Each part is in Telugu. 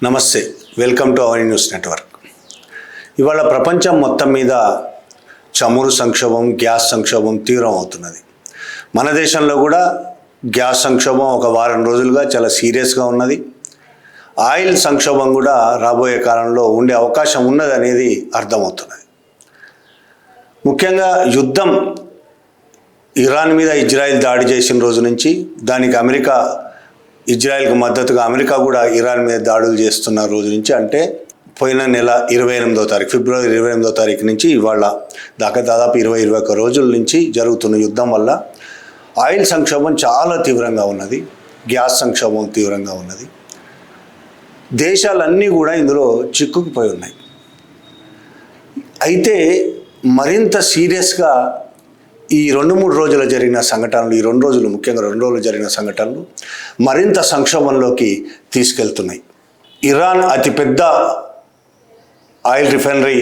నమస్తే, welcome to our news network. ఇవాళ ప్రపంచం మొత్తం మీద చమురు సంక్షోభం, గ్యాస్ సంక్షోభం తీవ్రం అవుతున్నది. మన దేశంలో కూడా గ్యాస్ సంక్షోభం ఒక వారం రోజులుగా చాలా సీరియస్గా ఉన్నది. ఆయిల్ సంక్షోభం కూడా రాబోయే కాలంలో ఉండే అవకాశం ఉన్నది అనేది అర్థమవుతున్నది. ముఖ్యంగా యుద్ధం ఇరాన్ మీద ఇజ్రాయిల్ దాడి చేసిన రోజు నుంచి దానికి ఇజ్రాయెల్కు మద్దతుగా అమెరికా కూడా ఇరాన్ మీద దాడులు చేస్తున్న రోజు నుంచి, అంటే పోయిన నెల 28వ తారీఖు ఫిబ్రవరి 28వ తారీఖు నుంచి ఇవాళ దాకా దాదాపు 21 రోజుల నుంచి జరుగుతున్న యుద్ధం వల్ల ఆయిల్ సంక్షోభం చాలా తీవ్రంగా ఉన్నది, గ్యాస్ సంక్షోభం తీవ్రంగా ఉన్నది. దేశాలన్నీ కూడా ఇందులో చిక్కుకుపోయి ఉన్నాయి. అయితే మరింత సీరియస్గా ఈ 2-3 రోజులు జరిగిన సంఘటనలు, ముఖ్యంగా 2 రోజులు జరిగిన సంఘటనలు మరింత సంక్షోభంలోకి తీసుకెళ్తున్నాయి. ఇరాన్ అతిపెద్ద ఆయిల్ రిఫైనరీ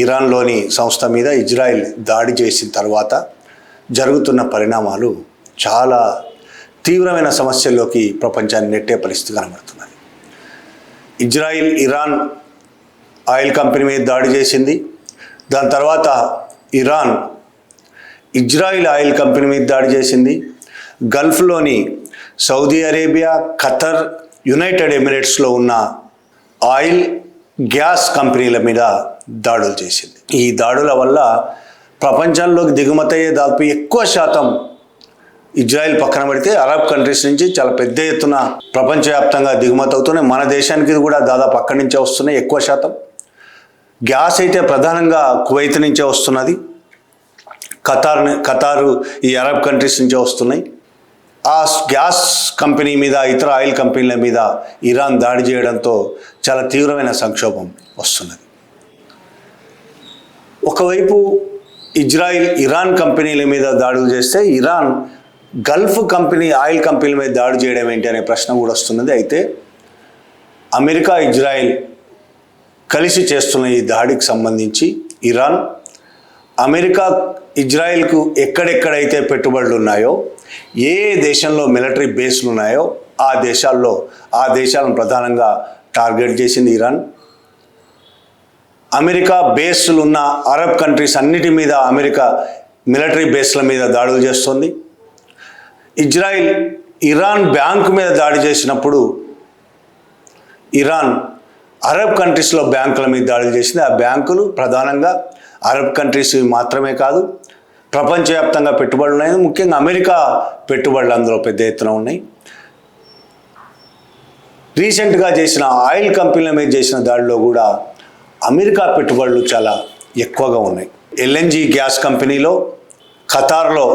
ఇరాన్లోని సంస్థ మీద ఇజ్రాయిల్ దాడి చేసిన తర్వాత జరుగుతున్న పరిణామాలు చాలా తీవ్రమైన సమస్యల్లోకి ప్రపంచాన్ని నెట్టే పరిస్థితి కనబడుతున్నది. ఇరాన్ ఆయిల్ కంపెనీ మీద దాడి చేసింది. దాని తర్వాత ఇరాన్ ఇజ్రాయిల్ ఆయిల్ కంపెనీ మీద దాడి చేసింది. గల్ఫ్లోని సౌదీ అరేబియా, ఖతర్, యునైటెడ్ ఎమిరేట్స్లో ఉన్న ఆయిల్, గ్యాస్ కంపెనీల మీద దాడులు చేసింది. ఈ దాడుల వల్ల ప్రపంచంలోకి దిగుమతి అయ్యే దాదాపు ఎక్కువ శాతం ఇజ్రాయిల్ పక్కన పెడితే అరబ్ కంట్రీస్ నుంచి చాలా పెద్ద ఎత్తున ప్రపంచవ్యాప్తంగా దిగుమతి అవుతున్నాయి. మన దేశానికి కూడా దాదాపు అక్కడి నుంచే వస్తున్నాయి ఎక్కువ శాతం. గ్యాస్ అయితే ప్రధానంగా కువైత్ నుంచే వస్తున్నది, ఖతారు ఈ అరబ్ కంట్రీస్ నుంచే వస్తున్నాయి. ఆ గ్యాస్ కంపెనీ మీద, ఇతర ఆయిల్ కంపెనీల మీద ఇరాన్ దాడి చేయడంతో చాలా తీవ్రమైన సంక్షోభం వస్తున్నది. ఒకవైపు ఇరాన్ కంపెనీల మీద దాడులు చేస్తే ఇరాన్ గల్ఫ్ ఆయిల్ కంపెనీల మీద దాడి చేయడం ఏంటి అనే ప్రశ్న కూడా వస్తున్నది. అయితే అమెరికా, ఇజ్రాయిల్ కలిసి చేస్తున్న ఈ దాడికి సంబంధించి అమెరికా ఇజ్రాయిల్కు ఎక్కడెక్కడైతే పెట్టుబడులు ఉన్నాయో, ఏ దేశంలో మిలిటరీ బేస్లు ఉన్నాయో ఆ దేశాలను ప్రధానంగా టార్గెట్ చేసింది ఇరాన్. అమెరికా బేస్లు ఉన్న అరబ్ కంట్రీస్ అన్నిటి మీద అమెరికా మిలిటరీ బేస్ల మీద దాడులు చేస్తుంది. ఇరాన్ బ్యాంకు మీద దాడి చేసినప్పుడు ఇరాన్ అరబ్ కంట్రీస్లో బ్యాంకుల మీద దాడులు చేసింది. ఆ బ్యాంకులు ప్రధానంగా అరబ్ కంట్రీస్ మాత్రమే కాదు, ప్రపంచవ్యాప్తంగా పెట్టుబడులు ఉన్నాయి. ముఖ్యంగా అమెరికా పెట్టుబడులు అందులో పెద్ద ఎత్తున ఉన్నాయి. రీసెంట్గా చేసిన ఆయిల్ కంపెనీల మీద చేసిన దాడిలో కూడా అమెరికా పెట్టుబడులు చాలా ఎక్కువగా ఉన్నాయి. ఎల్ఎన్జి గ్యాస్ కంపెనీలో ఖతార్లో,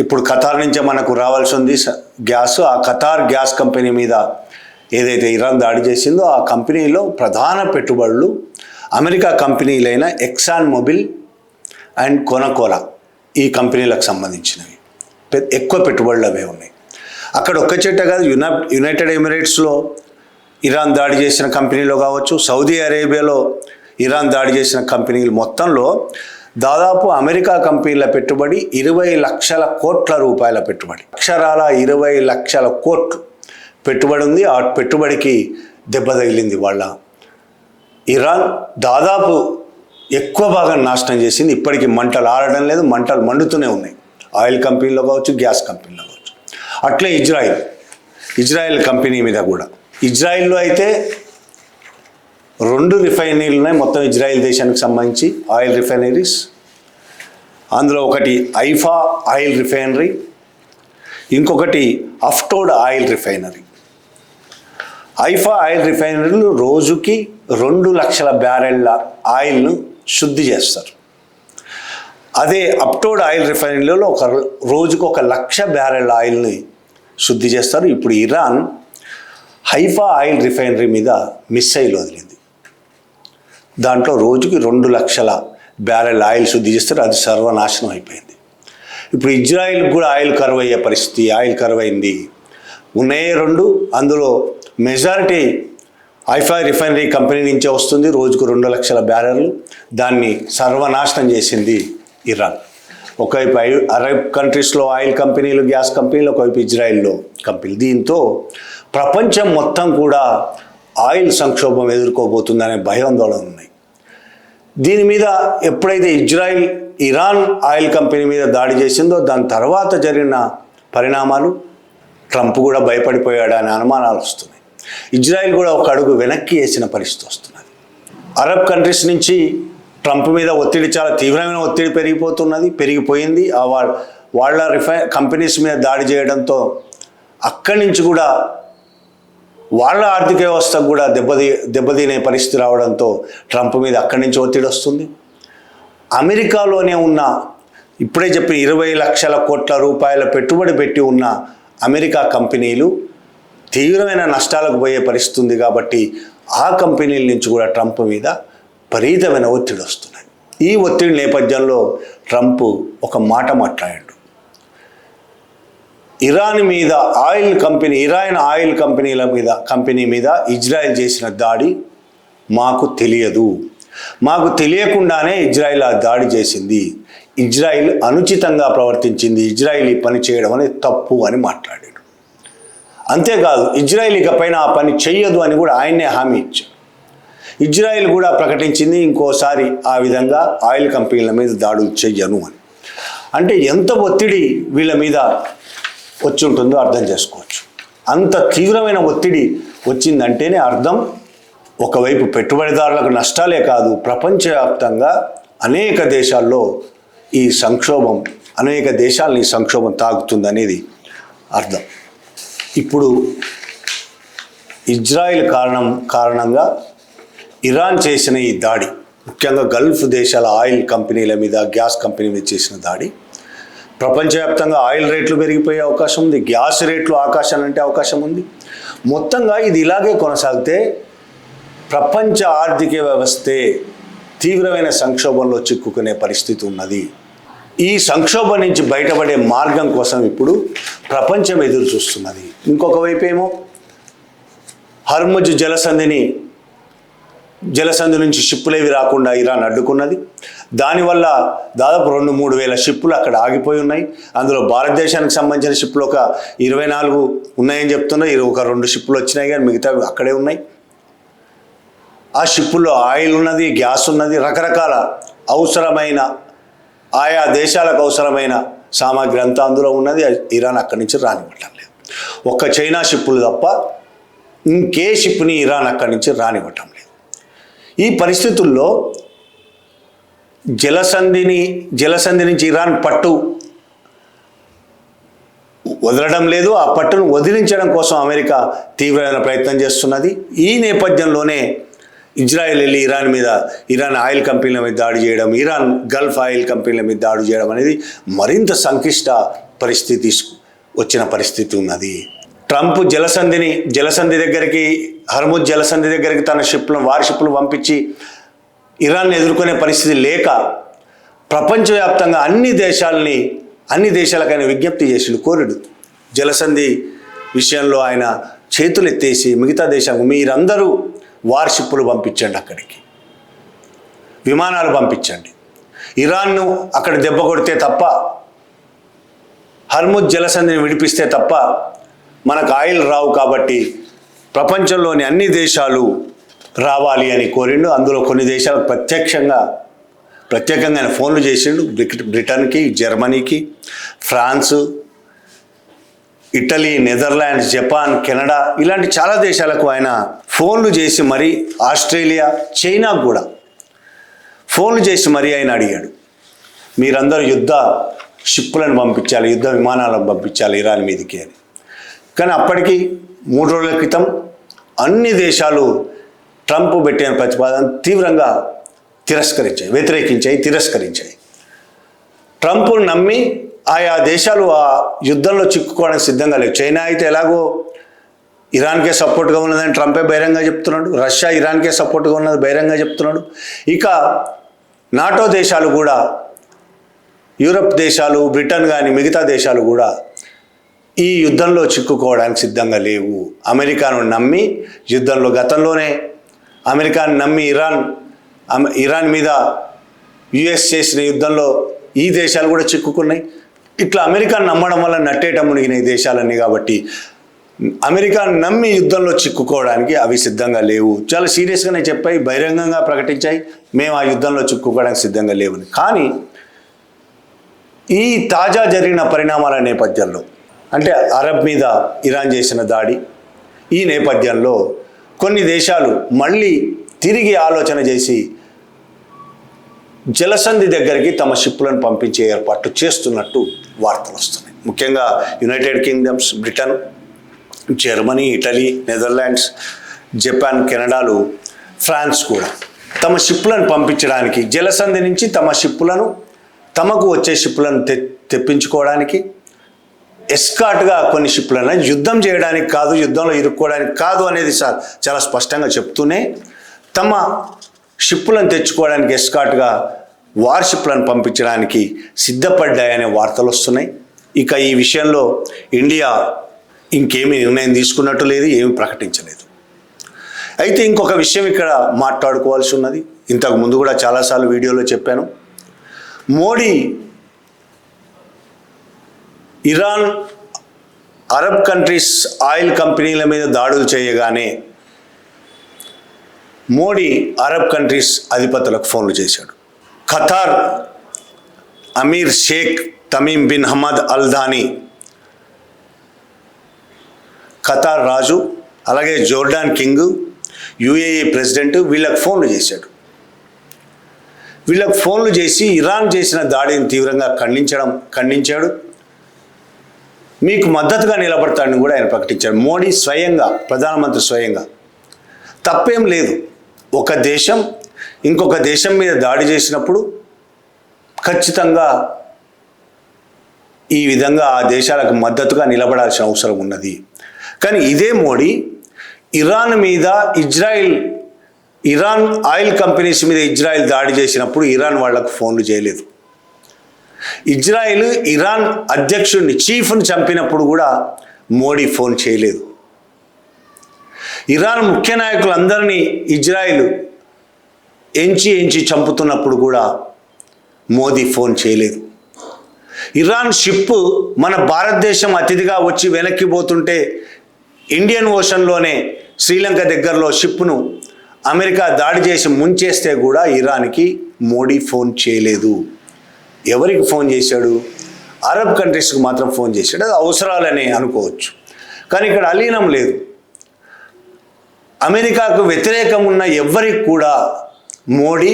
ఇప్పుడు ఖతార్ నుంచే మనకు రావాల్సి ఉంది గ్యాస్. ఆ ఖతార్ గ్యాస్ కంపెనీ మీద ఏదైతే ఇరాన్ దాడి చేసిందో ఆ కంపెనీలో ప్రధాన పెట్టుబడులు అమెరికా కంపెనీలైన ఎక్సాన్ మొబిల్ అండ్ కొనకోలా, ఈ కంపెనీలకు సంబంధించినవి ఎక్కువ పెట్టుబడులు అవే ఉన్నాయి. అక్కడ ఒక్క చెట్ట కాదు, యునైటెడ్ ఎమిరేట్స్లో ఇరాన్ దాడి చేసిన కంపెనీలో కావచ్చు, సౌదీ అరేబియాలో ఇరాన్ దాడి చేసిన కంపెనీలు మొత్తంలో దాదాపు అమెరికా కంపెనీల పెట్టుబడి 20 లక్షల కోట్ల రూపాయల పెట్టుబడి, అక్షరాల 20 లక్షల కోట్లు పెట్టుబడి ఉంది. ఆ పెట్టుబడికి దెబ్బ తగిలింది. ఇరాన్ దాదాపు ఎక్కువ భాగం నాశనం చేసింది. ఇప్పటికీ మంటలు ఆరడం లేదు, మంటలు మండుతూనే ఉన్నాయి. ఆయిల్ కంపెనీలో కావచ్చు, గ్యాస్ కంపెనీలో కావచ్చు. అట్లే ఇజ్రాయెల్ కంపెనీ మీద కూడా, ఇజ్రాయెల్లో అయితే 2 రిఫైనరీలు ఉన్నాయి మొత్తం ఇజ్రాయెల్ దేశానికి సంబంధించి ఆయిల్ రిఫైనరీస్. అందులో ఒకటి ఐఫా ఆయిల్ రిఫైనరీ, ఇంకొకటి అఫ్టోడ్ ఆయిల్ రిఫైనరీ. ఐఫా ఆయిల్ రిఫైనరీలు రోజుకి 2 లక్షల బ్యారెళ్ల ఆయిల్ను శుద్ధి చేస్తారు. అదే అఫ్టోడ్ ఆయిల్ రిఫైనరీలో రోజుకు 1 లక్ష బ్యారెళ్ల ఆయిల్ని శుద్ధి చేస్తారు. ఇప్పుడు ఇరాన్ హైఫా ఆయిల్ రిఫైనరీ మీద మిస్సైల్ వదిలింది. దాంట్లో రోజుకి 2 లక్షల బ్యారెల్ ఆయిల్ శుద్ధి చేస్తారు. అది సర్వనాశనం అయిపోయింది. ఇప్పుడు ఇజ్రాయిల్ కూడా ఆయిల్ కరువు అయ్యే పరిస్థితి, ఆయిల్ కరువు అయింది. ఉన్నాయే 2, అందులో మెజారిటీ ఐఫా రిఫైనరీ కంపెనీ నుంచే వస్తుంది. రోజుకు 2 లక్షల బ్యారెళ్ళు. దాన్ని సర్వనాశనం చేసింది ఇరాన్. ఒకవైపు అరబ్ కంట్రీస్లో ఆయిల్ కంపెనీలు, గ్యాస్ కంపెనీలు, ఒకవైపు ఇజ్రాయిల్లో కంపెనీలు. దీంతో ప్రపంచం మొత్తం కూడా ఆయిల్ సంక్షోభం ఎదుర్కోబోతుందనే భయాందోళన ఉన్నాయి. దీని మీద ఎప్పుడైతే ఇజ్రాయిల్ ఇరాన్ ఆయిల్ కంపెనీ మీద దాడి చేసిందో దాని తర్వాత జరిగిన పరిణామాలు ట్రంప్ కూడా భయపడిపోయాడనే అనుమానాలు వస్తున్నాయి. ఇజ్రాయిల్ కూడా ఒక అడుగు వెనక్కి వేసిన పరిస్థితి వస్తున్నది. అరబ్ కంట్రీస్ నుంచి ట్రంప్ మీద ఒత్తిడి, చాలా తీవ్రమైన ఒత్తిడి పెరిగిపోయింది. వాళ్ళ కంపెనీస్ మీద దాడి చేయడంతో అక్కడి నుంచి కూడా వాళ్ళ ఆర్థిక వ్యవస్థకు కూడా దెబ్బతినే పరిస్థితి రావడంతో ట్రంప్ మీద అక్కడి నుంచి ఒత్తిడి వస్తుంది. అమెరికాలోనే ఉన్న ఇప్పుడే చెప్పిన 20 లక్షల కోట్ల రూపాయల పెట్టుబడి పెట్టి ఉన్న అమెరికా కంపెనీలు తీవ్రమైన నష్టాలకు పోయే పరిస్థితి ఉంది. కాబట్టి ఆ కంపెనీల నుంచి కూడా ట్రంప్ మీద విపరీతమైన ఒత్తిడి వస్తున్నాయి. ఈ ఒత్తిడి నేపథ్యంలో ట్రంప్ ఒక మాట మాట్లాడాడు. ఇరాన్ ఆయిల్ కంపెనీ మీద ఇజ్రాయెల్ చేసిన దాడి మాకు తెలియకుండానే ఇజ్రాయెల్ ఆ దాడి చేసింది. ఇజ్రాయెల్ అనుచితంగా ప్రవర్తించింది. ఇజ్రాయెల్ ఈ పని చేయడం అనేది తప్పు అని మాట్లాడాడు. అంతేకాదు ఇజ్రాయెల్ ఇకపైన ఆ పని చెయ్యదు అని కూడా ఆయన్నే హామీ ఇచ్చాడు. ఇజ్రాయెల్ కూడా ప్రకటించింది ఇంకోసారి ఆ విధంగా ఆయిల్ కంపెనీల మీద దాడులు చెయ్యను అని. అంటే ఎంత ఒత్తిడి వీళ్ళ మీద వచ్చి ఉంటుందో అర్థం చేసుకోవచ్చు. అంత తీవ్రమైన ఒత్తిడి వచ్చిందంటేనే అర్థం ఒకవైపు పెట్టుబడిదారులకు నష్టాలే కాదు, ప్రపంచవ్యాప్తంగా అనేక దేశాలని ఈ సంక్షోభం తాకుతుందనేది అర్థం. ఇప్పుడు ఇజ్రాయిల్ కారణంగా ఇరాన్ చేసిన ఈ దాడి, ముఖ్యంగా గల్ఫ్ దేశాల ఆయిల్ కంపెనీల మీద, గ్యాస్ కంపెనీ మీద చేసిన దాడి ప్రపంచవ్యాప్తంగా ఆయిల్ రేట్లు పెరిగిపోయే అవకాశం ఉంది. గ్యాస్ రేట్లు ఆకాశాన్ని అంటే అవకాశం ఉంది. మొత్తంగా ఇది ఇలాగే కొనసాగితే ప్రపంచ ఆర్థిక వ్యవస్థే తీవ్రమైన సంక్షోభంలో చిక్కుకునే పరిస్థితి ఉన్నది. ఈ సంక్షోభం నుంచి బయటపడే మార్గం కోసం ఇప్పుడు ప్రపంచం ఎదురు చూస్తున్నది. ఇంకొక వైపు ఏమో హర్ముజ్ జలసంధి నుంచి షిప్పులేవి రాకుండా ఇరాన్ అడ్డుకున్నది. దానివల్ల దాదాపు 2-3 వేల షిప్పులు అక్కడ ఆగిపోయి ఉన్నాయి. అందులో భారతదేశానికి సంబంధించిన షిప్పులు ఒక 24 ఉన్నాయని చెప్తున్నారు. ఒక 2 షిప్పులు వచ్చినాయి కానీ మిగతా అక్కడే ఉన్నాయి. ఆ షిప్పుల్లో ఆయిల్ ఉన్నది, గ్యాస్ ఉన్నది, రకరకాల అవసరమైన ఆయా దేశాలకు అవసరమైన సామాగ్రి అంతా అందులో ఉన్నది. ఇరాన్ అక్కడి నుంచి రానివ్వటం లేదు. ఒక్క చైనా షిప్పులు తప్ప ఇంకే షిప్ని ఇరాన్ అక్కడి నుంచి రానివ్వటం లేదు. ఈ పరిస్థితుల్లో జలసంధి నుంచి ఇరాన్ పట్టు వదలడం లేదు. ఆ పట్టును వదిలించడం కోసం అమెరికా తీవ్రమైన ప్రయత్నం చేస్తున్నది. ఈ నేపథ్యంలోనే ఇజ్రాయెల్ వెళ్ళి ఇరాన్ ఆయిల్ కంపెనీల మీద దాడి చేయడం, ఇరాన్ గల్ఫ్ ఆయిల్ కంపెనీల మీద దాడి చేయడం అనేది మరింత సంక్లిష్ట పరిస్థితి వచ్చిన పరిస్థితి ఉన్నది. ట్రంప్ జలసంధి దగ్గరికి, హర్ముజ్ జలసంధి దగ్గరికి తన వారి షిప్లను పంపించి ఇరాన్ని ఎదుర్కొనే పరిస్థితి లేక ప్రపంచవ్యాప్తంగా అన్ని దేశాలకైనా విజ్ఞప్తి చేసిండు, కోరిడు. జలసంధి విషయంలో ఆయన చేతులు ఎత్తేసి మిగతా దేశాలకు మీరందరూ వార్ షిప్పులు పంపించండి, అక్కడికి విమానాలు పంపించండి. ఇరాన్ను అక్కడ దెబ్బ కొడితే తప్ప, హర్ముజ్ జలసంధిని విడిపిస్తే తప్ప మనకు ఆయిల్ రావు. కాబట్టి ప్రపంచంలోని అన్ని దేశాలు రావాలి అని కోరిండు. అందులో కొన్ని దేశాలకు ప్రత్యేకంగా ఆయన ఫోన్లు చేసిండు. బ్రిటన్కి, జర్మనీకి, France, Italy, Netherlands, Japan, Canada ఇలాంటి చాలా దేశాలకు ఆయన ఫోన్లు చేసి మరి, ఆస్ట్రేలియా, చైనాకు కూడా ఫోన్లు చేసి మరీ ఆయన అడిగాడు, మీరందరూ యుద్ధ షిప్పులను పంపించాలి, యుద్ధ విమానాలను పంపించాలి ఇరాన్ మీదకి అని. కానీ అప్పటికి 3 రోజుల క్రితం అన్ని దేశాలు ట్రంప్ పెట్టిన ప్రతిపాదన తీవ్రంగా తిరస్కరించాయి. ట్రంప్ను నమ్మి ఆయా దేశాలు ఆ యుద్ధంలో చిక్కుకోవడానికి సిద్ధంగా లేవు. చైనా అయితే ఎలాగో ఇరాన్కే సపోర్ట్గా ఉన్నదని ట్రంపే బహిరంగంగా చెప్తున్నాడు. రష్యా ఇరాన్కే సపోర్ట్గా ఉన్నది బహిరంగంగా చెప్తున్నాడు. ఇక నాటో దేశాలు కూడా, యూరప్ దేశాలు, బ్రిటన్ కానీ మిగతా దేశాలు కూడా ఈ యుద్ధంలో చిక్కుకోవడానికి సిద్ధంగా లేవు. అమెరికాను నమ్మి యుద్ధంలో, గతంలోనే అమెరికాను నమ్మి ఇరాన్ మీద యుఎస్ చేసిన యుద్ధంలో ఈ దేశాలు కూడా చిక్కుకున్నాయి. ఇట్లా అమెరికాను నమ్మడం వల్ల నట్టేట మునిగిన ఈ దేశాలన్నీ. కాబట్టి అమెరికా నమ్మి యుద్ధంలో చిక్కుకోవడానికి అవి సిద్ధంగా లేవు. చాలా సీరియస్గానే చెప్పాయి, బహిరంగంగా ప్రకటించాయి, మేము ఆ యుద్ధంలో చిక్కుకోవడానికి సిద్ధంగా లేవని. కానీ ఈ తాజా జరిగిన పరిణామాల నేపథ్యంలో, అంటే అరబ్ మీద ఇరాన్ చేసిన దాడి, ఈ నేపథ్యంలో కొన్ని దేశాలు మళ్ళీ తిరిగి ఆలోచన చేసి జలసంధి దగ్గరికి తమ షిప్పులను పంపించే ఏర్పాట్లు చేస్తున్నట్టు వార్తలు వస్తున్నాయి. ముఖ్యంగా United Kingdoms, Britain, Germany, Italy, Netherlands, Japan, కెనడాలు, ఫ్రాన్స్ కూడా తమ షిప్పులను పంపించడానికి, జలసంధి నుంచి తమ షిప్పులను, తమకు వచ్చే షిప్పులను తెప్పించుకోవడానికి, ఎస్కాట్గా కొన్ని షిప్పులను, యుద్ధం చేయడానికి కాదు, యుద్ధంలో ఇరుక్కోవడానికి కాదు అనేది చాలా స్పష్టంగా చెప్తూనే తమ షిప్పులను తెచ్చుకోవడానికి ఎస్కాట్గా వార్షిప్లను పంపించడానికి సిద్ధపడ్డాయనే వార్తలు వస్తున్నాయి. ఇక ఈ విషయంలో ఇండియా ఇంకేమీ నిర్ణయం తీసుకున్నట్టు లేదు, ఏమీ ప్రకటించలేదు. అయితే ఇంకొక విషయం ఇక్కడ మాట్లాడుకోవాల్సి ఉన్నది. ఇంతకు ముందు కూడా చాలాసార్లు వీడియోలో చెప్పాను. Modi Iran, Arab countries oil కంపెనీల మీద దాడులు చేయగానే మోడీ అరబ్ కంట్రీస్ అధిపతులకు ఫోన్లు చేశాడు. Qatar Amir Sheikh Tamim bin Hamad Al Thani, Qatar రాజు, అలాగే జోర్డాన్ కింగ్, యుఏఈ ప్రెసిడెంట్, వీళ్ళకి ఫోన్లు చేశాడు. వీళ్ళకి ఫోన్లు చేసి ఇరాన్ చేసిన దాడిని తీవ్రంగా ఖండించాడు. మీకు మద్దతుగా నిలబడతాడని కూడా ఆయన ప్రకటించాడు. మోడీ స్వయంగా, ప్రధానమంత్రి స్వయంగా. తప్పేం లేదు. ఒక దేశం ఇంకొక దేశం మీద దాడి చేసినప్పుడు ఖచ్చితంగా ఈ విధంగా ఆ దేశాలకు మద్దతుగా నిలబడాల్సిన అవసరం ఉన్నది. కానీ ఇదే మోడీ ఇరాన్ మీద ఇరాన్ ఆయిల్ కంపెనీస్ మీద ఇజ్రాయెల్ దాడి చేసినప్పుడు ఇరాన్ వాళ్లకు ఫోన్లు చేయలేదు. ఇజ్రాయెల్ ఇరాన్ అధ్యక్షుడిని, చీఫ్ని చంపినప్పుడు కూడా మోడీ ఫోన్ చేయలేదు. ఇరాన్ ముఖ్య నాయకులందరినీ ఇజ్రాయెల్ ఎంచి చంపుతున్నప్పుడు కూడా మోదీ ఫోన్ చేయలేదు. ఇరాన్ షిప్పు మన భారతదేశం అతిథిగా వచ్చి వెనక్కి పోతుంటే ఇండియన్ ఓషన్లోనే శ్రీలంక దగ్గరలో షిప్ను అమెరికా దాడి చేసి ముంచేస్తే కూడా ఇరాన్కి మోడీ ఫోన్ చేయలేదు. ఎవరికి ఫోన్ చేశాడు? అరబ్ కంట్రీస్కి మాత్రం ఫోన్ చేశాడు. అది అవసరాలని అనుకోవచ్చు, కానీ ఇక్కడ అలీనం లేదు. అమెరికాకు వ్యతిరేకం ఉన్న ఎవరికి కూడా మోడీ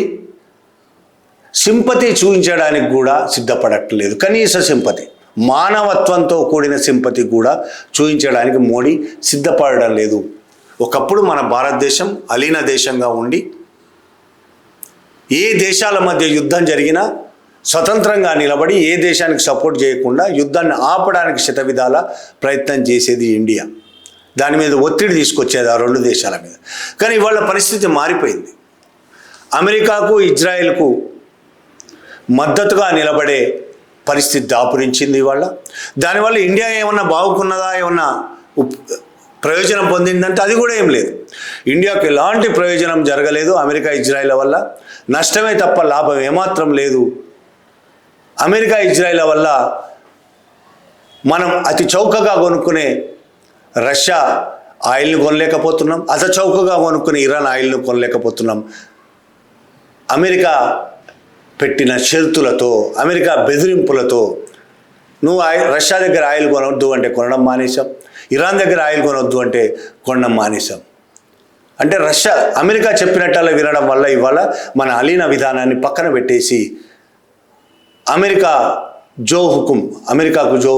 సింపతి చూపించడానికి కూడా సిద్ధపడట్లేదు. కనీస సింపతి, మానవత్వంతో కూడిన సింపతి కూడా చూపించడానికి మోడీ సిద్ధపడడం లేదు. ఒకప్పుడు మన భారతదేశం అలీన దేశంగా ఉండి ఏ దేశాల మధ్య యుద్ధం జరిగినా స్వతంత్రంగా నిలబడి ఏ దేశానికి సపోర్ట్ చేయకుండా యుద్ధాన్ని ఆపడానికి శతవిధాల ప్రయత్నం చేసేది ఇండియా. దాని మీద ఒత్తిడి తీసుకొచ్చేది ఆ రెండు దేశాల మీద. కానీ ఇవాళ పరిస్థితి మారిపోయింది. అమెరికాకు, ఇజ్రాయెల్కు మద్దతుగా నిలబడే పరిస్థితి దాపురించింది ఇవాళ. దానివల్ల ఇండియా ఏమన్నా బాగుకున్నదా, ఏమన్నా ప్రయోజనం పొందిందంటే అది కూడా ఏం లేదు. ఇండియాకు ఎలాంటి ప్రయోజనం జరగలేదు అమెరికా, ఇజ్రాయెల్ వల్ల. నష్టమే తప్ప లాభం ఏమాత్రం లేదు. అమెరికా, ఇజ్రాయెల్ వల్ల మనం అతి చౌకగా కొనుక్కునే రష్యా ఆయిల్ని కొనలేకపోతున్నాం, అతి చౌకగా కొనుక్కునే ఇరాన్ ఆయిల్ను కొనలేకపోతున్నాం. అమెరికా పెట్టిన షరతులతో, అమెరికా బెదిరింపులతో నువ్వు రష్యా దగ్గర ఆయిల్ కొనవద్దు అంటే కొనడం మానేశాం, ఇరాన్ దగ్గర ఆయిల్ కొనవద్దు అంటే కొనడం మానేశాం. అంటే అమెరికా చెప్పినట్టు వినడం వల్ల ఇవాళ మన అలీన విధానాన్ని పక్కన పెట్టేసి అమెరికాకు జో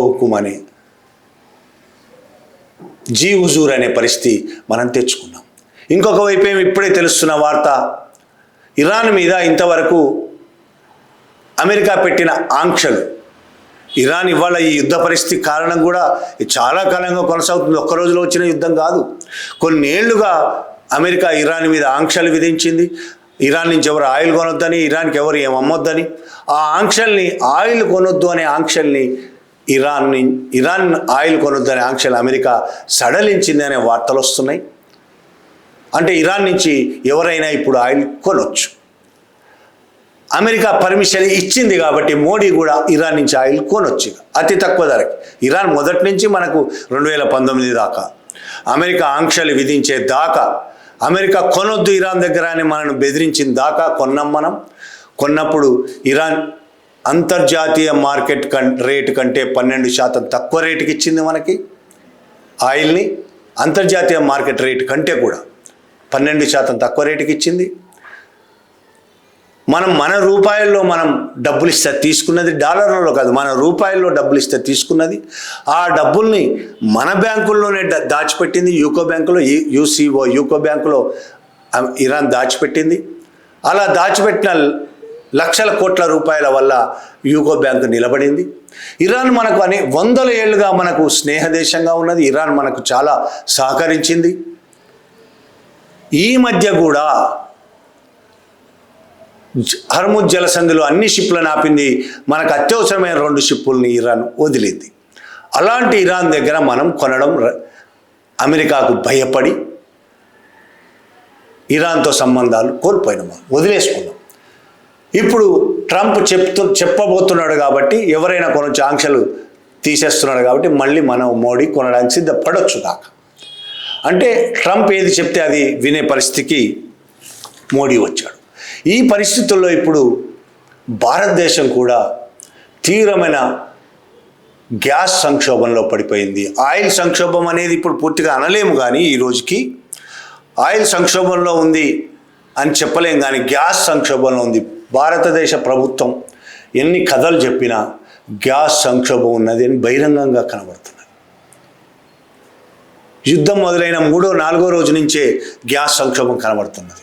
హుకుం అని, జీ హుజూర్ అనే పరిస్థితి మనం తెచ్చుకున్నాం. ఇంకొక వైపు ఏమి ఇప్పుడే తెలుస్తున్న వార్త, ఇరాన్ మీద ఇంతవరకు అమెరికా పెట్టిన ఆంక్షలు, ఇరాన్ ఇవాళ ఈ యుద్ధ పరిస్థితి కారణం కూడా చాలా కాలంగా కొనసాగుతుంది. ఒక్క రోజులో వచ్చిన యుద్ధం కాదు. కొన్నేళ్లుగా అమెరికా ఇరాన్ మీద ఆంక్షలు విధించింది. ఇరాన్ నుంచి ఎవరు ఆయిల్ కొనొద్దని, ఇరాన్కి ఎవరు ఏం అమ్మొద్దని. ఆ ఆంక్షల్ని, ఆయిల్ కొనొద్దు అనే ఆంక్షల్ని, ఇరాన్ ఆయిల్ కొనొద్దు అనే ఆంక్షలు అమెరికా సడలించింది అనే వార్తలు వస్తున్నాయి. అంటే ఇరాన్ నుంచి ఎవరైనా ఇప్పుడు ఆయిల్ కొనొచ్చు. అమెరికా పర్మిషన్ ఇచ్చింది కాబట్టి మోడీ కూడా ఇరాన్ నుంచి ఆయిల్ కొనొచ్చు అతి తక్కువ ధరకి. ఇరాన్ మొదటి నుంచి మనకు 2019 దాకా అమెరికా ఆంక్షలు విధించే దాకా, అమెరికా కొనొద్దు ఇరాన్ దగ్గర అని మనను బెదిరించిన దాకా కొన్నాం మనం. కొన్నప్పుడు ఇరాన్ అంతర్జాతీయ మార్కెట్ రేటు కంటే 12% తక్కువ రేటుకి ఇచ్చింది మనకి ఆయిల్ని. అంతర్జాతీయ మార్కెట్ రేటు కంటే కూడా 12% తక్కువ రేటుకి ఇచ్చింది. మన రూపాయల్లో మనం డబ్బులు ఇస్తే తీసుకున్నది, డాలర్లలో కాదు, మన రూపాయల్లో డబ్బులు ఇస్తే తీసుకున్నది. ఆ డబ్బుల్ని మన బ్యాంకుల్లోనే దాచిపెట్టింది. యూకో బ్యాంకులో, యూకో బ్యాంకులో ఇరాన్ దాచిపెట్టింది. అలా దాచిపెట్టిన లక్షల కోట్ల రూపాయల వల్ల యూకో బ్యాంకు నిలబడింది. ఇరాన్ మనకు వందల ఏళ్ళుగా మనకు స్నేహదేశంగా ఉన్నది. ఇరాన్ మనకు చాలా సహకరించింది. ఈ మధ్య కూడా హర్ముజ్ జలసంధిలో అన్ని షిప్లను ఆపింది. మనకు అత్యవసరమైన 2 షిప్పుల్ని ఇరాన్ వదిలింది. అలాంటి ఇరాన్ దగ్గర మనం కొనడం, అమెరికాకు భయపడి ఇరాన్తో సంబంధాలు కోల్పోయినాము, వదిలేసుకున్నాం. ఇప్పుడు ట్రంప్ చెప్పబోతున్నాడు కాబట్టి, ఎవరైనా కొనొచ్చు, ఆంక్షలు తీసేస్తున్నాడు కాబట్టి మళ్ళీ మనం మోడీ కొనడానికి సిద్ధపడవచ్చు కాక. అంటే ట్రంప్ ఏది చెప్తే అది వినే పరిస్థితికి మోడీ వచ్చాడు. ఈ పరిస్థితుల్లో ఇప్పుడు భారతదేశం కూడా తీవ్రమైన గ్యాస్ సంక్షోభంలో పడిపోయింది. ఆయిల్ సంక్షోభం అనేది ఇప్పుడు పూర్తిగా అనలేము, కానీ ఈ రోజుకి ఆయిల్ సంక్షోభంలో ఉంది అని చెప్పలేం, కానీ గ్యాస్ సంక్షోభంలో ఉంది. భారతదేశ ప్రభుత్వం ఎన్ని కథలు చెప్పినా గ్యాస్ సంక్షోభం ఉన్నది అని బహిరంగంగా కనబడుతున్నది. యుద్ధం మొదలైన 3వ-4వ రోజు నుంచే గ్యాస్ సంక్షోభం కనబడుతున్నది.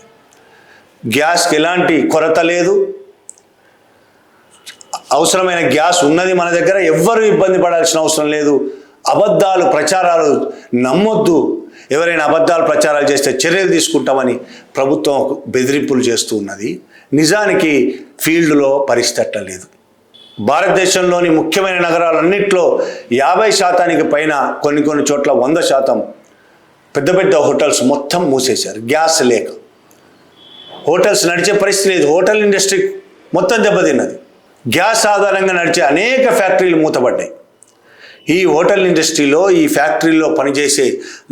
గ్యాస్కి ఎలాంటి కొరత లేదు. అవసరమైన గ్యాస్ ఉన్నది మన దగ్గర. ఎవ్వరూ ఇబ్బంది పడాల్సిన అవసరం లేదు. అబద్ధాలు ప్రచారాలు నమ్మొద్దు. ఎవరైనా అబద్ధాలు ప్రచారాలు చేస్తే చర్యలు తీసుకుంటామని ప్రభుత్వం బెదిరింపులు చేస్తూ ఉన్నది. నిజానికి ఫీల్డ్లో పరిస్థితి లేదు. భారతదేశంలోని ముఖ్యమైన నగరాలన్నింటిలో 50% పైన, కొన్ని చోట్ల 100% పెద్ద పెద్ద హోటల్స్ మొత్తం మూసేశారు గ్యాస్ లేక. హోటల్స్ నడిచే పరిస్థితి లేదు. హోటల్ ఇండస్ట్రీ మొత్తం దెబ్బతిన్నది. గ్యాస్ ఆధారంగా నడిచే అనేక ఫ్యాక్టరీలు మూతపడ్డాయి. ఈ హోటల్ ఇండస్ట్రీలో, ఈ ఫ్యాక్టరీలో పనిచేసే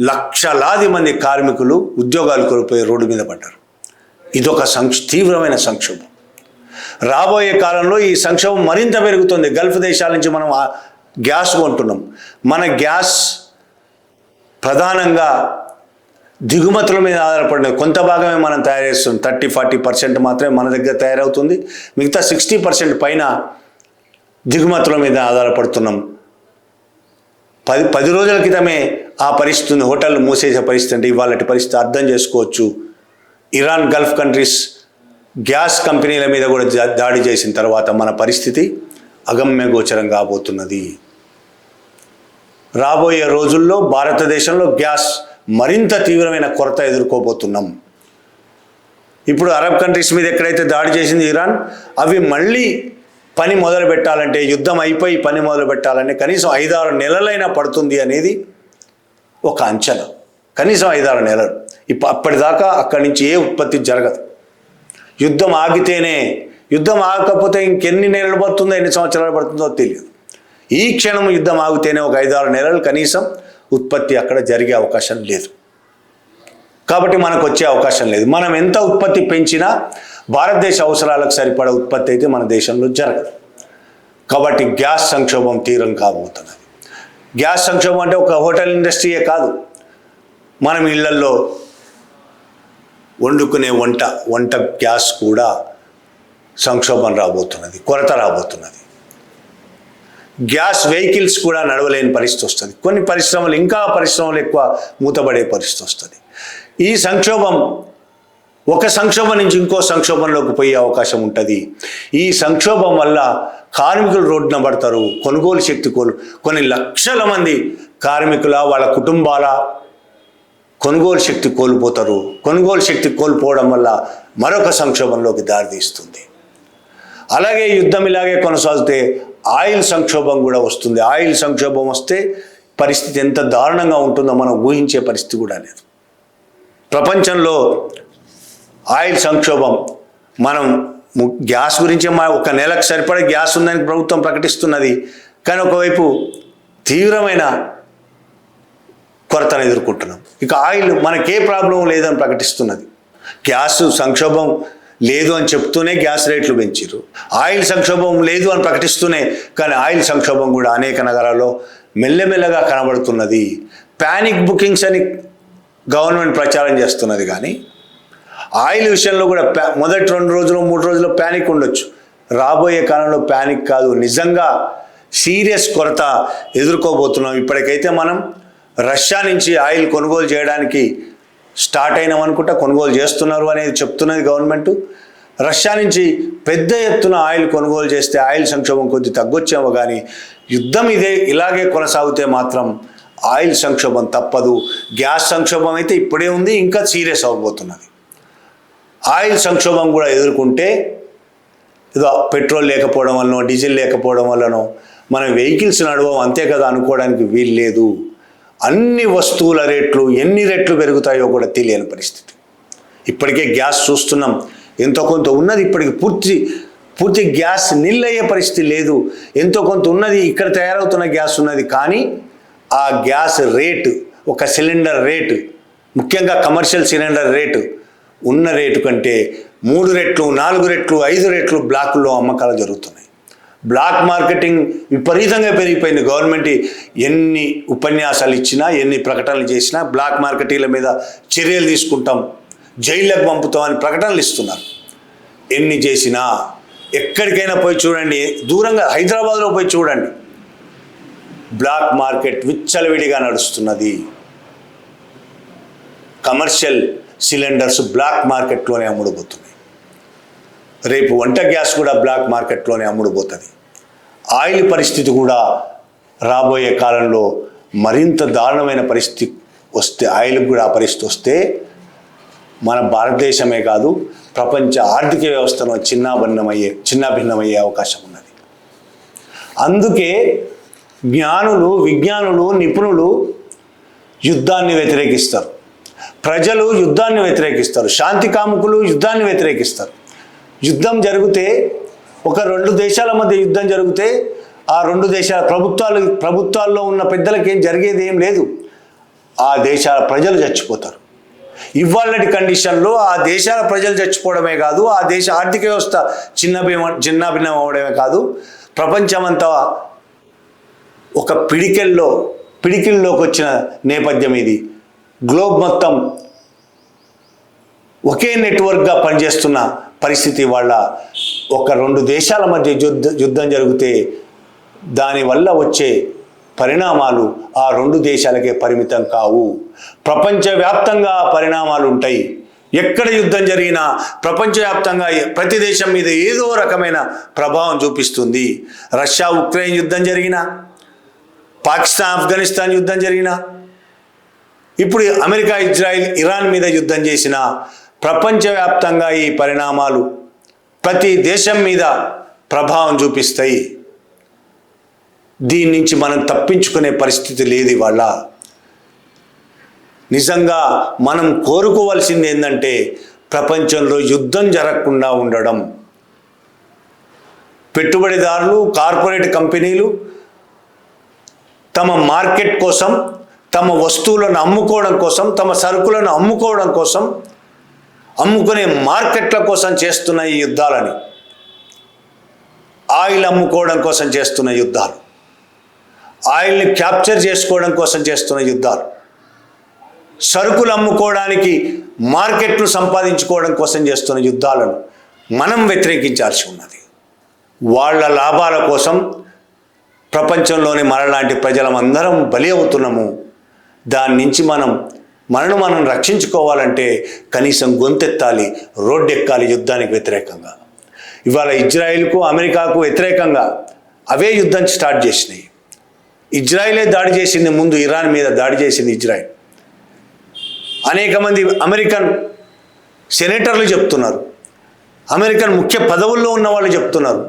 లక్షలాది మంది కార్మికులు ఉద్యోగాలు కోల్పోయి రోడ్డు మీద పడ్డారు. ఇదొక తీవ్రమైన సంక్షోభం. రాబోయే కాలంలో ఈ సంక్షోభం మరింత పెరుగుతుంది. గల్ఫ్ దేశాల నుంచి మనం గ్యాస్ కొంటున్నాం. మన గ్యాస్ ప్రధానంగా దిగుమతుల మీద ఆధారపడినది. కొంత భాగమే మనం తయారు చేస్తున్నాం. 30-40% మాత్రమే మన దగ్గర తయారవుతుంది. మిగతా 60% పైన దిగుమతుల మీద ఆధారపడుతున్నాం. 10 రోజుల క్రితమే ఆ పరిస్థితిని, హోటల్ మూసేసే పరిస్థితి అంటే ఇవాళటి పరిస్థితి అర్థం చేసుకోవచ్చు. ఇరాన్, గల్ఫ్ కంట్రీస్ గ్యాస్ కంపెనీల మీద కూడా దాడి చేసిన తర్వాత మన పరిస్థితి అగమ్యగోచరం కాబోతున్నది. రాబోయే రోజుల్లో భారతదేశంలో గ్యాస్ మరింత తీవ్రమైన కొరత ఎదుర్కోబోతున్నాం. ఇప్పుడు అరబ్ కంట్రీస్ మీద ఎక్కడైతే దాడి చేసింది ఇరాన్, అవి మళ్ళీ పని మొదలు పెట్టాలంటే, యుద్ధం అయిపోయి పని మొదలు పెట్టాలంటే కనీసం 5-6 నెలలైనా పడుతుంది అనేది ఒక అంచనా. కనీసం 5-6 నెలలు. అప్పటిదాకా అక్కడి నుంచి ఏ ఉత్పత్తి జరగదు. యుద్ధం ఆగితేనే, యుద్ధం ఆగకపోతే ఇంకెన్ని నెలలు పడుతుందో, ఎన్ని సంవత్సరాలు పడుతుందో తెలియదు. ఈ క్షణం యుద్ధం ఆగితేనే ఒక 5-6 నెలలు కనీసం ఉత్పత్తి అక్కడ జరిగే అవకాశం లేదు. కాబట్టి మనకు వచ్చే అవకాశం లేదు. మనం ఎంత ఉత్పత్తి పెంచినా భారతదేశ అవసరాలకు సరిపడా ఉత్పత్తి అయితే మన దేశంలో జరగదు. కాబట్టి గ్యాస్ సంక్షోభం తీవ్రం కాబోతున్నది. గ్యాస్ సంక్షోభం అంటే ఒక హోటల్ ఇండస్ట్రీయే కాదు, మనం ఇళ్లల్లో వండుకునే వంట గ్యాస్ కూడా సంక్షోభం రాబోతున్నది, కొరత రాబోతున్నది. గ్యాస్ వెహికల్స్ కూడా నడవలేని పరిస్థితి వస్తుంది. కొన్ని పరిశ్రమలు, ఇంకా పరిశ్రమలు ఎక్కువ మూతపడే పరిస్థితి వస్తుంది. ఈ సంక్షోభం ఒక సంక్షోభం నుంచి ఇంకో సంక్షోభంలోకి పోయే అవకాశం ఉంటుంది. ఈ సంక్షోభం వల్ల కార్మికులు రోడ్డున పడతారు. కొనుగోలు శక్తి కొన్ని లక్షల మంది కార్మికుల, వాళ్ళ కుటుంబాల కొనుగోలు శక్తి కోల్పోతారు. కొనుగోలు శక్తి కోల్పోవడం వల్ల మరొక సంక్షోభంలోకి దారితీస్తుంది. అలాగే యుద్ధం ఇలాగే కొనసాగితే ఆయిల్ సంక్షోభం కూడా వస్తుంది. ఆయిల్ సంక్షోభం వస్తే పరిస్థితి ఎంత దారుణంగా ఉంటుందో మనం ఊహించే పరిస్థితి కూడా లేదు. ప్రపంచంలో ఆయిల్ సంక్షోభం, మనం గ్యాస్ గురించి ఒక నెలకు సరిపడే గ్యాస్ ఉందని ప్రభుత్వం ప్రకటిస్తున్నది. కానీ ఒకవైపు తీవ్రమైన కొరతను ఎదుర్కొంటున్నాం. ఇక ఆయిల్ మనకే ప్రాబ్లం లేదని ప్రకటిస్తున్నది. గ్యాస్ సంక్షోభం లేదు అని చెప్తూనే గ్యాస్ రేట్లు పెంచారు. ఆయిల్ సంక్షోభం లేదు అని ప్రకటిస్తూనే కానీ ఆయిల్ సంక్షోభం కూడా అనేక నగరాల్లో మెల్లమెల్లగా కనబడుతున్నది. ప్యానిక్ బుకింగ్స్ అని గవర్నమెంట్ ప్రచారం చేస్తున్నది కానీ ఆయిల్ విషయంలో కూడా మొదటి 2 రోజులు 3 రోజులు ప్యానిక్ ఉండొచ్చు. రాబోయే కాలంలో ప్యానిక్ కాదు, నిజంగా సీరియస్ కొరత ఎదుర్కోబోతున్నాం. ఇప్పటికైతే మనం రష్యా నుంచి ఆయిల్ కొనుగోలు చేయడానికి స్టార్ట్ అయినాం అనుకుంటా, కొనుగోలు చేస్తున్నారు అనేది చెప్తున్నది గవర్నమెంట్. రష్యా నుంచి పెద్ద ఎత్తున ఆయిల్ కొనుగోలు చేస్తే ఆయిల్ సంక్షోభం కొద్ది తగ్గొచ్చేమో కానీ యుద్ధం ఇలాగే కొనసాగితే మాత్రం ఆయిల్ సంక్షోభం తప్పదు. గ్యాస్ సంక్షోభం అయితే ఇప్పుడే ఉంది, ఇంకా సీరియస్ అవ్వబోతున్నది. ఆయిల్ సంక్షోభం కూడా ఎదుర్కొంటే ఏదో పెట్రోల్ లేకపోవడం వల్లనో డీజిల్ లేకపోవడం వల్లనో మన వెహికల్స్ నడవం అంతే కదా అనుకోవడానికి వీలు లేదు. అన్ని వస్తువుల రేట్లు ఎన్ని రెట్లు పెరుగుతాయో కూడా తెలియని పరిస్థితి. ఇప్పటికే గ్యాస్ చూస్తున్నాం, ఎంతో కొంత ఉన్నది, ఇప్పటికి పూర్తి గ్యాస్ నిల్లయ్యే పరిస్థితి లేదు. ఎంతో కొంత ఉన్నది, ఇక్కడ తయారవుతున్న గ్యాస్ ఉన్నది, కానీ ఆ గ్యాస్ రేటు, ఒక సిలిండర్ రేటు, ముఖ్యంగా కమర్షియల్ సిలిండర్ రేటు ఉన్న రేటు కంటే 3 రెట్లు 4 రెట్లు 5 రెట్లు బ్లాక్లో అమ్మకాలు జరుగుతున్నాయి. బ్లాక్ మార్కెటింగ్ విపరీతంగా పెరిగిపోయింది. గవర్నమెంట్ ఎన్ని ఉపన్యాసాలు ఇచ్చినా ఎన్ని ప్రకటనలు చేసినా బ్లాక్ మార్కెటీల మీద చర్యలు తీసుకుంటాం, జైళ్ళకు పంపుతాం అని ప్రకటనలు ఇస్తున్నారు. ఎన్ని చేసినా ఎక్కడికైనా పోయి చూడండి, దూరంగా హైదరాబాద్లో పోయి చూడండి, బ్లాక్ మార్కెట్ విచ్చలవిడిగా నడుస్తున్నది. కమర్షియల్ సిలిండర్స్ బ్లాక్ మార్కెట్లోనే అమ్ముడుపోతున్నాయి. రేపు వంట గ్యాస్ కూడా బ్లాక్ మార్కెట్లోనే అమ్ముడుపోతుంది. ఆయిల్ పరిస్థితి కూడా రాబోయే కాలంలో మరింత దారుణమైన పరిస్థితి వస్తే, ఆయిల్కి కూడా ఆ పరిస్థితి వస్తే మన భారతదేశమే కాదు ప్రపంచ ఆర్థిక వ్యవస్థను చిన్నాభిన్నమయ్యే అవకాశం ఉన్నది. అందుకే విజ్ఞానులు నిపుణులు యుద్ధాన్ని వ్యతిరేకిస్తారు, ప్రజలు యుద్ధాన్ని వ్యతిరేకిస్తారు, శాంతి కాముకులు యుద్ధాన్ని వ్యతిరేకిస్తారు. యుద్ధం జరిగితే, ఒక 2 దేశాల మధ్య యుద్ధం జరిగితే ఆ 2 దేశాల ప్రభుత్వాల్లో ఉన్న పెద్దలకి ఏం జరిగేది ఏం లేదు. ఆ దేశాల ప్రజలు చచ్చిపోతారు. ఇవాళటి కండిషన్లో ఆ దేశాల ప్రజలు చచ్చిపోవడమే కాదు, ఆ దేశ ఆర్థిక వ్యవస్థ చిన్నాభిన్నం అవ్వడమే కాదు, ప్రపంచమంతా ఒక పిడికిల్లోకి వచ్చిన నేపథ్యం ఇది. గ్లోబ్ మొత్తం ఒకే నెట్వర్క్గా పనిచేస్తున్న పరిస్థితి వల్ల ఒక 2 దేశాల మధ్య యుద్ధం జరిగితే దానివల్ల వచ్చే పరిణామాలు ఆ 2 దేశాలకే పరిమితం కావు, ప్రపంచవ్యాప్తంగా పరిణామాలు ఉంటాయి. ఎక్కడ యుద్ధం జరిగినా ప్రపంచవ్యాప్తంగా ప్రతి దేశం మీద ఏదో రకమైన ప్రభావం చూపిస్తుంది. రష్యా ఉక్రెయిన్ యుద్ధం జరిగినా, పాకిస్తాన్ ఆఫ్ఘనిస్తాన్ యుద్ధం జరిగినా, ఇప్పుడు అమెరికా ఇజ్రాయిల్ ఇరాన్ మీద యుద్ధం చేసిన ప్రపంచవ్యాప్తంగా ఈ పరిణామాలు ప్రతి దేశం మీద ప్రభావం చూపిస్తాయి. దీని నుంచి మనం తప్పించుకునే పరిస్థితి లేదు. ఇవాళ నిజంగా మనం కోరుకోవాల్సింది ఏంటంటే ప్రపంచంలో యుద్ధం జరగకుండా ఉండడం. పెట్టుబడిదారులు, కార్పొరేట్ కంపెనీలు తమ మార్కెట్ కోసం, తమ వస్తువులను అమ్ముకోవడం కోసం, తమ సరుకులను అమ్ముకోవడం కోసం, అమ్ముకునే మార్కెట్ల కోసం చేస్తున్న ఈ యుద్ధాలని, ఆయిల్ అమ్ముకోవడం కోసం చేస్తున్న యుద్ధాలు, ఆయిల్ని క్యాప్చర్ చేసుకోవడం కోసం చేస్తున్న యుద్ధాలు, సరుకులు అమ్ముకోవడానికి మార్కెట్లు సంపాదించుకోవడం కోసం చేస్తున్న యుద్ధాలను మనం వ్యతిరేకించాల్సి ఉన్నది. వాళ్ళ లాభాల కోసం ప్రపంచంలోని మనలాంటి ప్రజలమందరం బలి అవుతున్నాము. దాని నుంచి మనను రక్షించుకోవాలంటే కనీసం గొంతెత్తాలి, రోడ్డెక్కాలి యుద్ధానికి వ్యతిరేకంగా. ఇవాళ ఇజ్రాయిల్కు అమెరికాకు వ్యతిరేకంగా అవే యుద్ధం స్టార్ట్ చేసినాయి. ఇజ్రాయిలే దాడి చేసింది, ముందు ఇరాన్ మీద దాడి చేసింది ఇజ్రాయిల్. అనేక మంది అమెరికన్ సెనేటర్లు చెప్తున్నారు, అమెరికన్ ముఖ్య పదవుల్లో ఉన్న వాళ్ళు చెప్తున్నారు,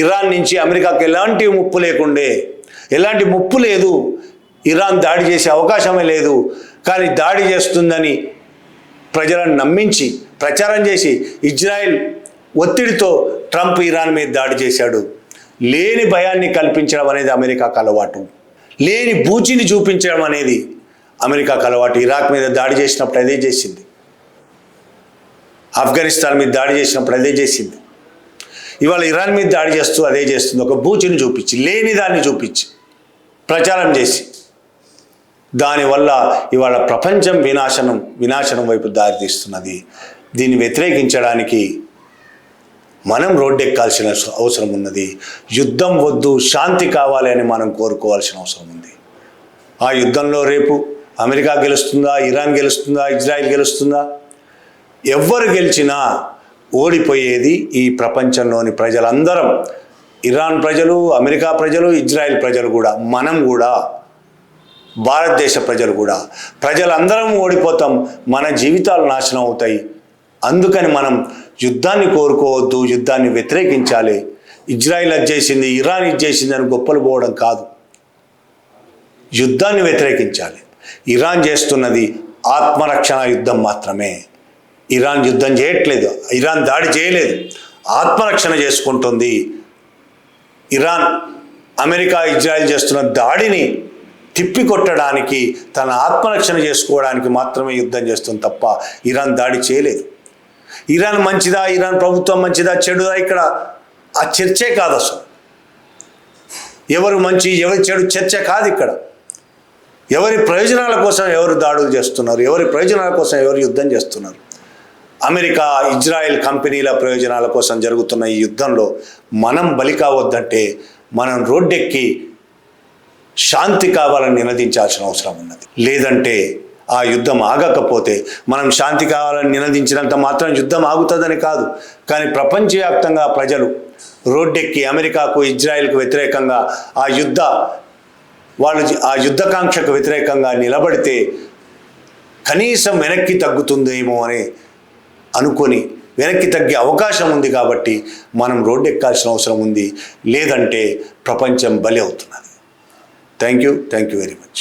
ఇరాన్ నుంచి అమెరికాకు ఎలాంటి ముప్పు లేకుండే, ఎలాంటి ముప్పు లేదు, ఇరాన్ దాడి చేసే అవకాశమే లేదు, కానీ దాడి చేస్తుందని ప్రజలను నమ్మించి ప్రచారం చేసి ఇజ్రాయెల్ ఒత్తిడితో ట్రంప్ ఇరాన్ మీద దాడి చేశాడు. లేని భయాన్ని కల్పించడం అనేది అమెరికాకు అలవాటు, లేని బూచిని చూపించడం అనేది అమెరికాకు అలవాటు. ఇరాక్ మీద దాడి చేసినప్పుడు అదే చేసింది, ఆఫ్ఘనిస్తాన్ మీద దాడి చేసినప్పుడు అదే చేసింది. ఇవాళ ఇరాన్ మీద దాడి చేస్తూ అదే చేస్తుంది. ఒక బూచిని చూపించి, లేని దాన్ని చూపించి, ప్రచారం చేసి, దానివల్ల ఇవాళ ప్రపంచం వినాశనం వైపు దారితీస్తున్నది. దీన్ని వ్యతిరేకించడానికి మనం రోడ్డెక్కాల్సిన అవసరం ఉన్నది. యుద్ధం వద్దు, శాంతి కావాలి అని మనం కోరుకోవాల్సిన అవసరం ఉంది. ఆ యుద్ధంలో రేపు అమెరికా గెలుస్తుందా, ఇరాన్ గెలుస్తుందా, ఇజ్రాయిల్ గెలుస్తుందా? ఎవ్వరు గెలిచినా ఓడిపోయేది ఈ ప్రపంచంలోని ప్రజలందరం. ఇరాన్ ప్రజలు, అమెరికా ప్రజలు, ఇజ్రాయిల్ ప్రజలు కూడా, మనం కూడా, భారతదేశ ప్రజలు కూడా, ప్రజలందరం ఓడిపోతాం. మన జీవితాలు నాశనం అవుతాయి. అందుకని మనం యుద్ధాన్ని కోరుకోవద్దు, యుద్ధాన్ని వ్యతిరేకించాలి. ఇజ్రాయిల్ అది చేసింది, ఇరాన్ ఇది చేసింది అని గొప్పలు పోవడం కాదు, యుద్ధాన్ని వ్యతిరేకించాలి. ఇరాన్ చేస్తున్నది ఆత్మరక్షణ యుద్ధం మాత్రమే. ఇరాన్ యుద్ధం చేయట్లేదు, ఇరాన్ దాడి చేయలేదు, ఆత్మరక్షణ చేసుకుంటుంది. ఇరాన్, అమెరికా, ఇజ్రాయిల్ చేస్తున్న దాడిని తిప్పికొట్టడానికి, తన ఆత్మరక్షణ చేసుకోవడానికి మాత్రమే యుద్ధం చేస్తుంది తప్ప ఇరాన్ దాడి చేయలేదు. ఇరాన్ మంచిదా, ఇరాన్ ప్రభుత్వం మంచిదా, చెడుదా, ఇక్కడ ఆ చర్చే కాదు అసలు. ఎవరు మంచి, ఎవరు చెడు చర్చ కాదు ఇక్కడ. ఎవరి ప్రయోజనాల కోసం ఎవరు దాడులు చేస్తున్నారు, ఎవరి ప్రయోజనాల కోసం ఎవరు యుద్ధం చేస్తున్నారు. అమెరికా, ఇజ్రాయెల్ కంపెనీల ప్రయోజనాల కోసం జరుగుతున్న ఈ యుద్ధంలో మనం బలి కావద్దంటే మనం రోడ్డెక్కి శాంతి కావాలని నినదించాల్సిన అవసరం ఉన్నది. లేదంటే ఆ యుద్ధం ఆగకపోతే, మనం శాంతి కావాలని నినదించినంత మాత్రం యుద్ధం ఆగుతుందని కాదు, కానీ ప్రపంచవ్యాప్తంగా ప్రజలు రోడ్డెక్కి అమెరికాకు, ఇజ్రాయెల్కు వ్యతిరేకంగా ఆ యుద్ధకాంక్షకు వ్యతిరేకంగా నిలబడితే కనీసం వెనక్కి తగ్గుతుందేమో అని అనుకొని వెనక్కి తగ్గే అవకాశం ఉంది. కాబట్టి మనం రోడ్డెక్కాల్సిన అవసరం ఉంది, లేదంటే ప్రపంచం బలి అవుతున్నది. Thank you very much.